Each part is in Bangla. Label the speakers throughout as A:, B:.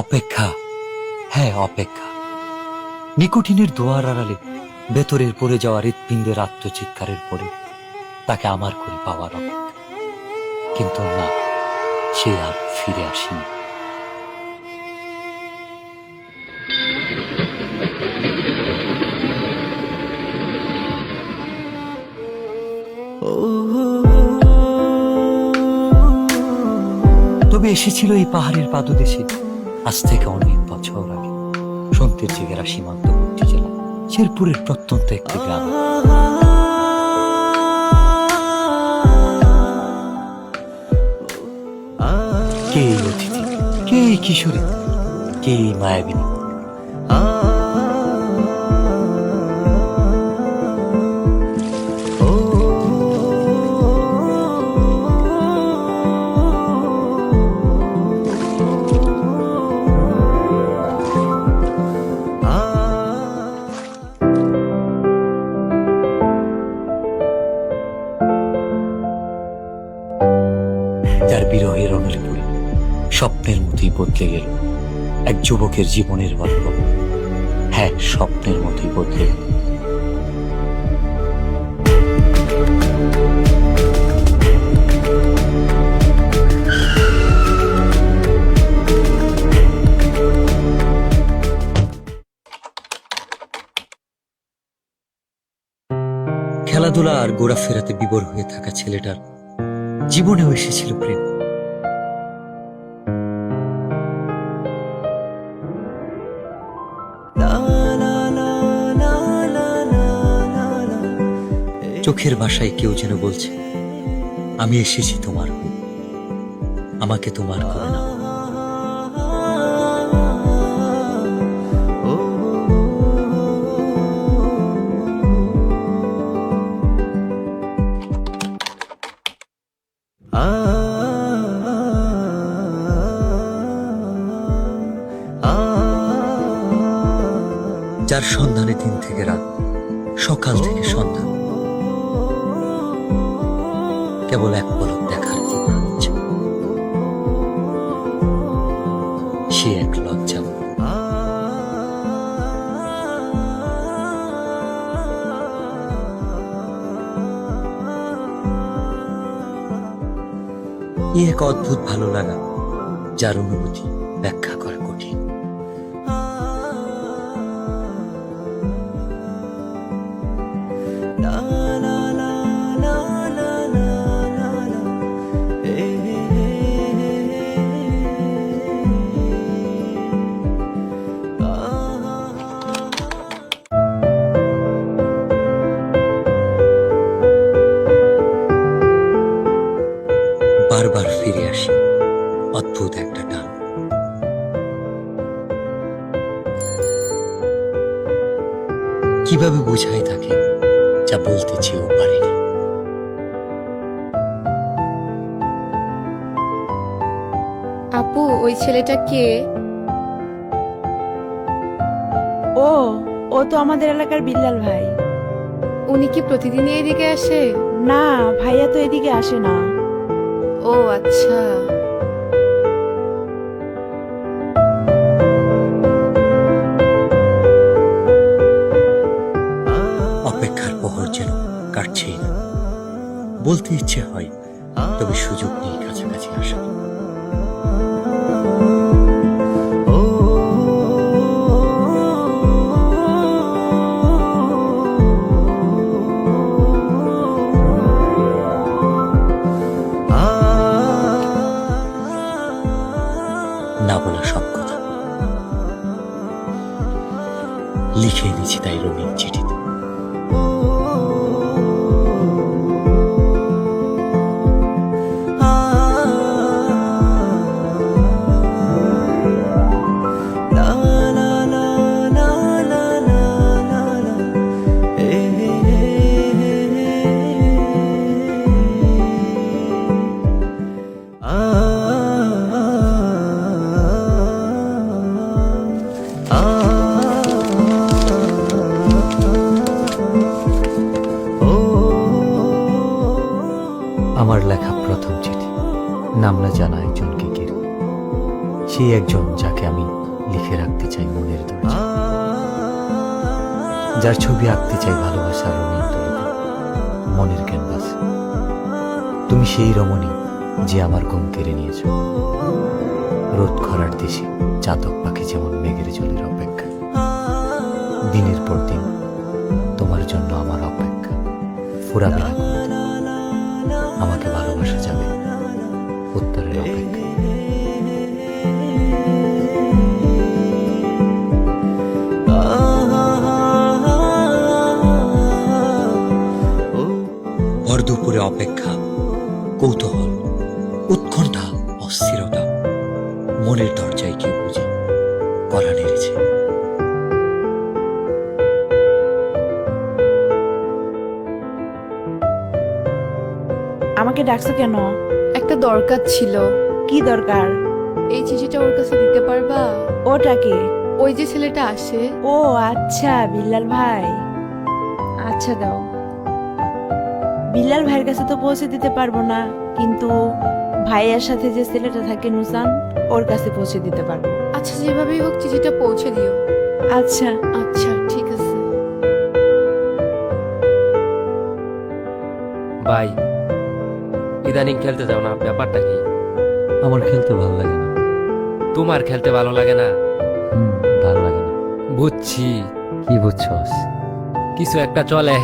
A: অপেক্ষা, হ্যাঁ অপেক্ষা। নিকোটিনের দোয়ার আড়ালে ভেতরের পড়ে যাওয়া হৃৎপিণ্ডের আত্মচিৎকারের পরে তাকে আমার করে পাওয়ার অপেক্ষা। কিন্তু না, সে আর ফিরে আসেনি। তবে এসেছিল এই পাহাড়ের পাদদেশে আজ থেকে অনেক বছর আগে, সন্তের জেগেরা সীমান্তবর্তী জেলা শেরপুরের প্রত্যন্ত একটি গ্রাম। কে এই অতিথি, কে এই কিশোরী, কে এই মায়াবিনী? যার বিরহের অনলে পড়ে স্বপ্নের মতোই বদলে গেল এক যুবকের জীবনের গল্প। হ্যাঁ, স্বপ্নের মতোই বদলে গেল। খেলাধুলা আর ঘোরাফেরাতে বিভোর হয়ে থাকা ছেলেটার জীবনেও এসেছিল প্রেম। চোখের ভাষায় কেউ যেন বলছে, আমি এসেছি তোমার হয়ে, আমাকে তোমার করে নাও। যার সন্ধানে দিন থেকে রাত, সকাল থেকে সন্ধ্যা, কেবল এক পলক দেখার ইচ্ছে। সে এক লজ্জা। এক অদ্ভুত ভালো লাগা, যার অনুভূতি ব্যাখ্যা করা কঠিন। বারবার ফিরে আসি অদ্ভুত একটা টান। কিভাবে বোঝাই তাকে যা বলতে চেয়েও পারিনি।
B: আপু, ওই ছেলেটা কে?
C: ও ও তো আমাদের এলাকার বিল্লাল ভাই।
B: উনি কি প্রতিদিনই এদিকে আসে?
C: না, ভাইয়া তো এদিকে আসে না।
B: ও আচ্ছা।
A: অপেক্ষার প্রহর যেন কাটছেই না। বলতে ইচ্ছে হয়, তবে সুযোগ নেই কাছাকাছি আসা। না বলা সব কথা লিখে এনেছি তাই রঙিন চিঠিতে। আমার লেখা প্রথম চিঠি, নাম না জানা একজনকে ঘিরে। সেই একজন যাকে আমি লিখে রাখতে চাই মনের দরজা, যার ছবি আঁকতে চাই ভালোবাসার রঙিন তুলিতে মনের ক্যানভাসে। তুমি সেই রমণী যে আমার ঘুম কেড়ে নিয়েছ, রোদ খরার দেশে চাতক পাখি যেমন মেঘের জলের অপেক্ষা। দিনের পর দিন তোমার জন্য আমার অপেক্ষা ফুরাবে না কোনোদিন। আমাকে ভালোবাসা যাবে উত্তরের অপেক্ষা। ভর দুপুরে অপেক্ষা, কৌতূহল, উৎকণ্ঠা, অস্থিরতা, মনের দরজায় কেউ বুঝে গলা নেড়েছে।
C: আমাকে ডাকছো কেন?
B: একটা দরকার ছিল।
C: কি দরকার?
B: এই চিঠিটা ওর কাছে দিতে পারবা?
C: ওটাকে?
B: ওই যে ছেলেটা আসে।
C: ও আচ্ছা, বিল্লাল ভাই। আচ্ছা দাও। বিল্লাল ভাইয়ের কাছে তো পৌঁছে দিতে পারবো না, কিন্তু ভাইয়ের সাথে যে ছেলেটা থাকে নুসান, ওর কাছে পৌঁছে দিতে পারবো।
B: আচ্ছা, যেভাবেই হোক চিঠিটা পৌঁছে দিও।
C: আচ্ছা।
B: আচ্ছা ঠিক আছে।
D: ভাই, ইদানিং খেলতে যাও না, ব্যাপারটা কি?
A: আমার খেলতে ভালো লাগে না।
D: তোমার খেলতে ভালো লাগে না?
A: ভালো লাগে না।
D: বুঝছি,
A: কি বুঝছস?
D: কিছু একটা চলে।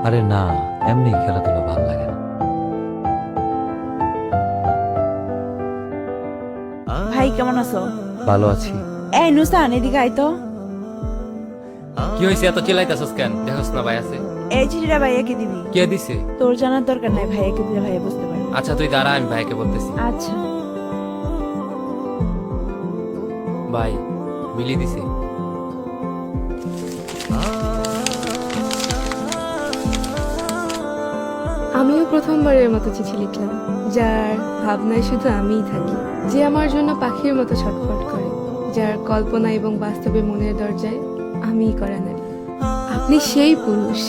A: আরে না, এমনি খেলাধুলা ভালো লাগে না।
C: ভাই কেমন আছো?
A: ভালো আছি।
C: এই নুসান, এদিকে আয় তো।
D: কি হয়েছে, এত চিল্লাইতেছস কেন? দেখোস না ভাই আছে।
C: এই চিঠিটা ভাইয়াকে দিবি।
D: কে দিছে?
C: তোর জানার দরকার নাই, ভাইয়াকে দিলে ভাইয়া বুঝতে পারবে।
D: আচ্ছা তুই দাঁড়া, আমি ভাইকে বলতেছি।
C: আচ্ছা।
D: ভাই, মিলি দিছে।
B: আমিও প্রথমবারের মতো চিঠি লিখলাম, যার ভাবনায় শুধু আমিই থাকি, যে আমার জন্য পাখির মতো ছটফট করে, যার কল্পনা এবং বাস্তবে মনের দরজায় আমিই করা নারী। আপনি সেই পুরুষ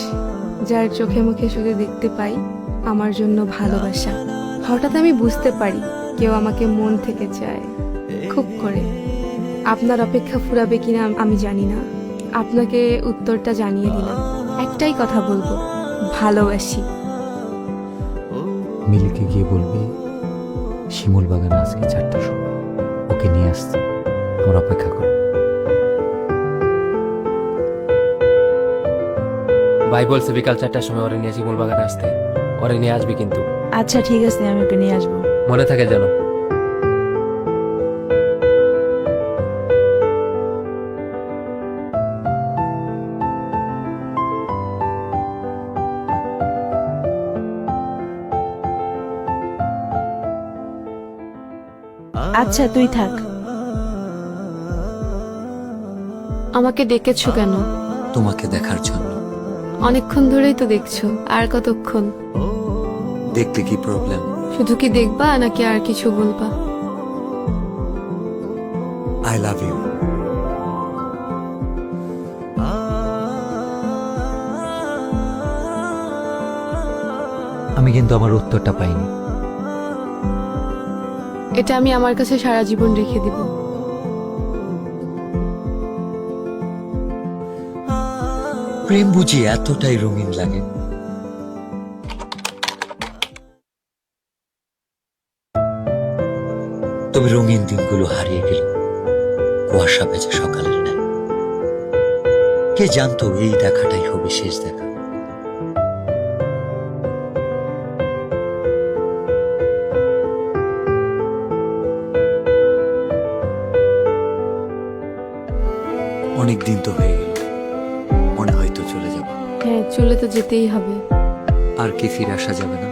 B: যার চোখে মুখে শুধু দেখতে পাই আমার জন্য ভালোবাসা। হঠাৎ আমি বুঝতে পারি কেউ আমাকে মন থেকে চায়, খুব করে। আপনার অপেক্ষা ফুরাবে কিনা আমি জানি না, আপনাকে উত্তরটা জানিয়ে দিলাম। একটাই কথা বলবো, ভালোবাসি।
A: মিলিকে গিয়ে বলবি শিমুল বাগানে আজকে 4টার সময় ওকে নিয়ে আসতে, আমার অপেক্ষা কর।
D: ভাই বলছে বিকাল 4টার সময় ওরে নিয়ে শিমুল বাগানে আসতে। ওরে নিয়ে আসবি কিন্তু।
C: আচ্ছা ঠিক আছে, আমি ওকে নিয়ে আসবো।
D: মনে থাকে যেন।
C: আচ্ছা তুই থাক।
B: আমাকে ডেকেছো কেন?
A: তোমাকে দেখার জন্য।
B: অনেকক্ষণ ধরেই তো দেখছো, আর কতক্ষণ?
A: দেখতে কি প্রবলেম?
B: শুধু কি দেখবা নাকি আর কিছু বলবা?
A: I love you. আমি কিন্তু আমার উত্তরটা পাইনি।
B: এটা আমি আমার কাছে সারা জীবন রেখে দিব।
A: প্রেম বুঝি এতটাই রঙিন লাগে? তবে রঙিন দিনগুলো হারিয়ে গেল কুয়াশা ভেজা সকালের ন্যায়। কে জানতো এই দেখাটাই হবে শেষ দেখা। অনেক দিন তো হয়ে গেল, মনে হয়তো চলে যাব।
B: হ্যাঁ, চলে তো যেতেই হবে।
A: আর কি ফিরে আসা যাবে না?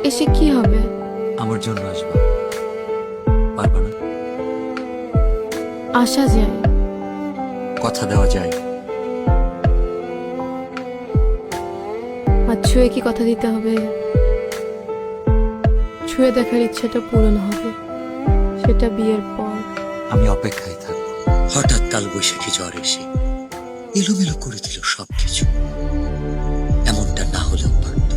B: এসে কি হবে?
A: আমার জন্য আসবা, পারবা না?
B: আসা যায়,
A: কথা দেওয়া যায়।
B: আর ছুঁয়ে কি কথা দিতে হবে? ছুঁয়ে দেখার ইচ্ছাটা পূরণ হবে, সেটা বিয়ের পর।
A: আমি অপেক্ষায় থাকবো। হঠাৎ কাল বৈশাখী ঝড় এসে এলোমেলো করে দিল সবকিছু। এমনটা না হলেও পারত।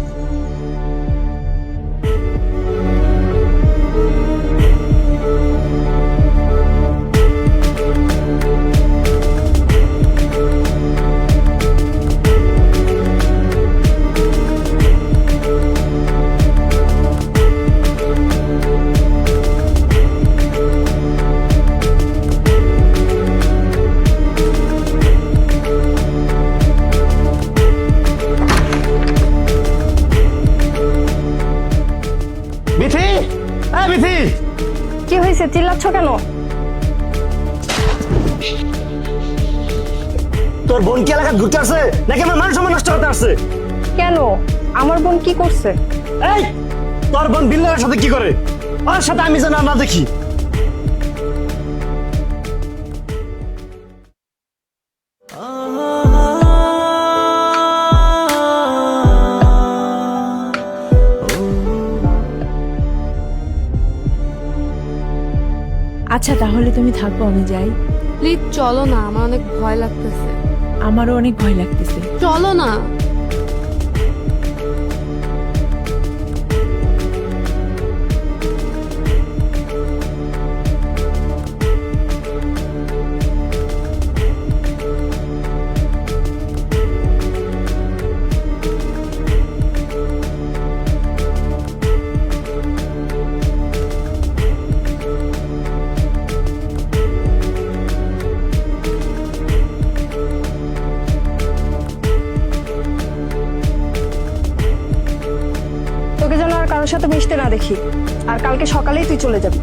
E: তোর বোন কি এলাকা ঘুরতে আসছে নাকি আমার মান সম্মান নষ্ট করতে আসছে?
F: কেন? আমার বোন কি করছে?
E: এই তোর বোন বিল্লার সাথে কি করে? ওর সাথে আমি যেন না দেখি।
C: আচ্ছা তাহলে তুমি থাকো, আমি যাই।
B: প্লিজ চলো না, আমার অনেক ভয় লাগতেছে।
C: আমারও অনেক ভয় লাগতেছে।
B: চলো না।
F: তোকে যেন আর কারোর সাথে মিশতে না দেখি, আর কালকে সকালেই তুই চলে যাবি।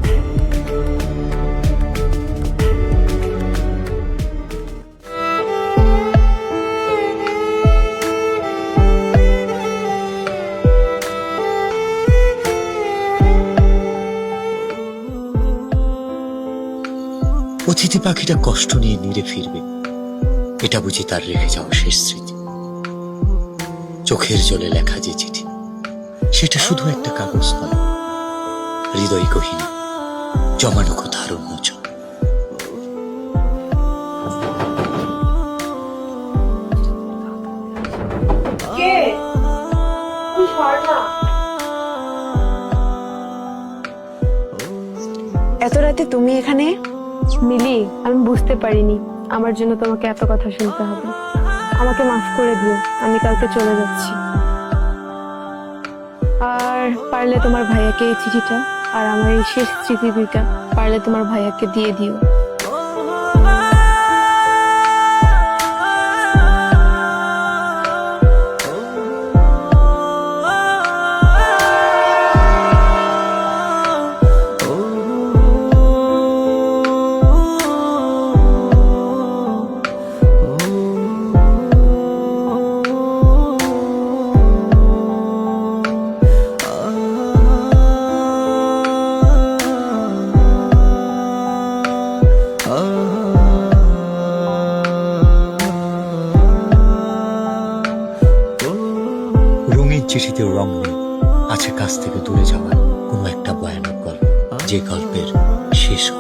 A: অতিথি পাখিটা কষ্ট নিয়ে নিরে ফিরবে, এটা বুঝি তার রেখে যাওয়া শেষ স্মৃতি। চোখের জলে লেখা যে চিঠি, সেটা শুধু একটা কাগজ নয়, হৃদয় গহীনে জমানো কথার উন্মোচন।
F: এত রাতে তুমি এখানে?
B: মিলি, আমি বুঝতে পারিনি আমার জন্য তোমাকে এত কথা শুনতে হবে। আমাকে মাফ করে দিও, আমি কালকে চলে যাচ্ছি। আর পারলে তোমার ভাইয়াকে এই চিঠিটা আর আমার এই শেষ স্মৃতি দুইটা পারলে তোমার ভাইয়াকে দিয়ে দিও।
A: রঙিন চিঠিতেও রং নেই, আছে কাছ থেকে দূরে যাওয়ার কোনো একটা ভয়ানক গল্প, যে গল্পের শেষ হয়